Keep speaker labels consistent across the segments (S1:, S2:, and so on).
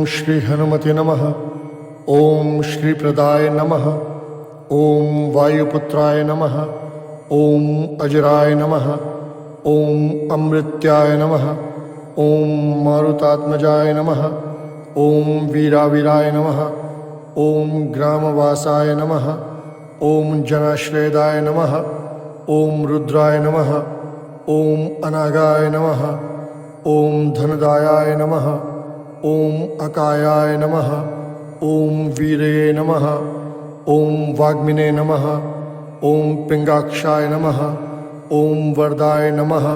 S1: श्री हनुमते नमः। ओम श्री प्रदाय नमः। ओम वायुपुत्राय नमः। ओम अजराय नमः। ओम अमृत्याय नमः। ओम मारुतात्मजाय नमः। ओम वीरावीराय नमः। ओम ग्रामवासाय नमः। ओम जनाश्रयदाय नमः। ओम रुद्राय नमः। ओम अनागाय नमः। ओम धनदायाय नमः। ओम अकायाय नमः। ओम वीरये नमः। ओम वाग्मिने नमः। ओम पिंगाक्षाय नमः। ओम वरदाय नमः।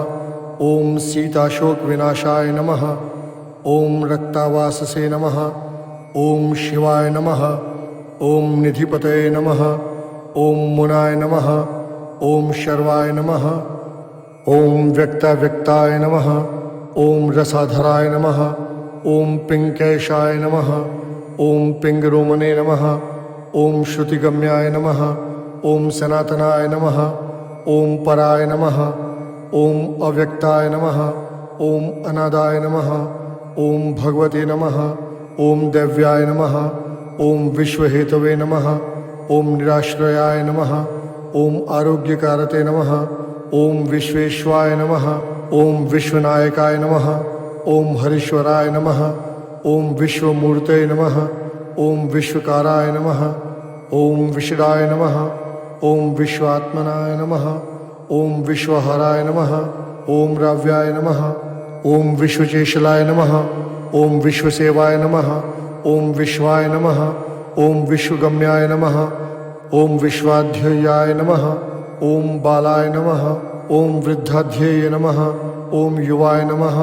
S1: ओम सीताशोक विनाशाय नमः। ओम रक्तावाससे नमः। ओम शिवाय नमः। ओम निधिपतये नमः। ओम मुनाय नमः। ओम शर्वाय नमः। ओम व्यक्ताव्यक्ताय नमः। ओम रसाधराय नमः। ओम पिंकेशाय नमः। ओम पिंगरोमणे नमः। ओम श्रुतिगम्याय नमः। ओम सनातनाय नमः। ओम पराय नमः। ओम अव्यक्ताय नमः। ओम अनादाय नमः। ओम भगवते नमः। ओम दैव्याय नमः। ओम विश्वहेतवे नमः। ओम निराश्रयाय नमः। ओम आरोग्यकारते नमः। ओम विश्वेश्वाय नमः। ओम विश्वनायकाय नमः। ओम हरीश्वराय नमः। ओम विश्वमूर्तये नमः। ओम विश्वकाराय नमः। ओम विषडाय नमः। ओम विश्वात्मनाय नमः। ओम विश्वहराय नमः। ओम राव्याय नमः। ओम विश्वचेशलाय नमः। ओम विश्वसेवाय नमः। ओम विश्वाय नमः। ओम विश्वगम्याय नमः। ओम विश्वाध्ययाय नमः। ओम बालाय नमः। ओम वृद्धाध्यये नमः। ओम युवाय नमः।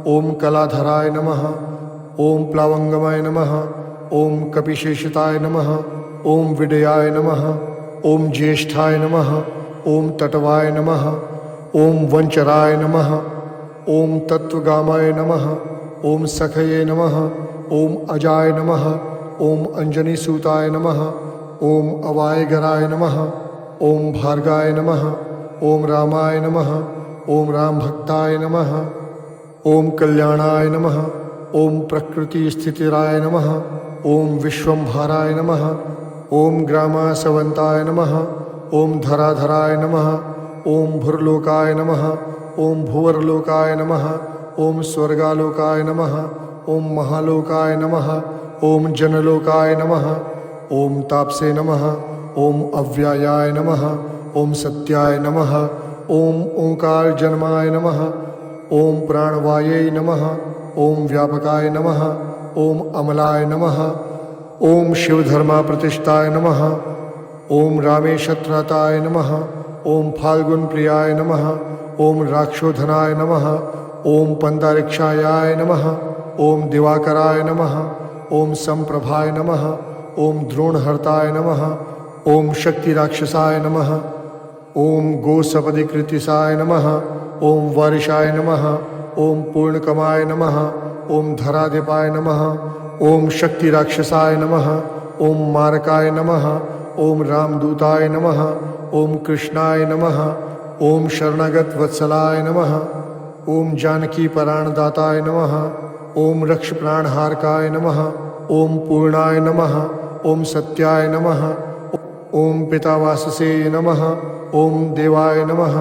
S1: ओम कलाधराय नमः। ओम प्लावंगमाय नमः। ओम कपिशेषताय नमः। ओम विडयाय नमः। ओम ज्येष्ठाय नमः। ओम तटवाय नमः। ओम वंचराय नमः। ओम तत्वगामाय नमः। ओम सखये नमः। ओम अजाय नमः। ओम अंजनीसूताय नमः। ओम अवायगराय नमः। ओम भार्गाय नमः। ओम रामाय नमः। ओम रामभक्ताय नमः। ओम कल्याणाय नमः। ओम प्रकृति स्थितिराय नमः। ओम विश्वंभराय नमः। ओम ग्रामासवंताय नमः। ओम धराधराय नमः। ओम भुर्लोकाय नमः। ओम भुवरलोकाय नमः। ओम स्वर्गालोकाय नमः। ओम महालोकाय नमः। ओम जनलोकाय नमः। ओम तापसे नमः। ओम अव्ययाय नमः। ओम सत्याय नमः। ओम ओंकार जन्माय नमः। ओम प्राणवायै नमः। ओम व्यापकाय नमः। ओम अमलाय नमः। ओम शिवधर्मा प्रतिष्ठाय नमः। ओम रामेशत्रताय नमः। ओम फाल्गुन प्रियाय नमः। ओम राक्षोधनाय नमः। ओम पंदारिक्षायाय नमः। ओम दिवाकराय नमः। ओम संप्रभाय नमः। ओम द्रोणहर्ताय नमः। ओम शक्तिराक्षसाय नमः। ओम गोसपदिकृतिसाय नमः। ओम वारिशाय नमः। ओम पूर्णकमाय नमः। ओम धराधिपाय नमः। ओम शक्तिराक्षसाय नमः। ओम मारकाय नमः। ओम रामदूताय नमः। ओम कृष्णाय नमः। ओम शरणागत वत्सलाय नमः। ओम जानकी प्राणदाताय नमः। ओम रक्ष प्राणहारकाय नमः। ओम पूर्णाय नमः। ओम सत्याय नमः। ओम पितावाससे नमः। ओम देवाय नमः।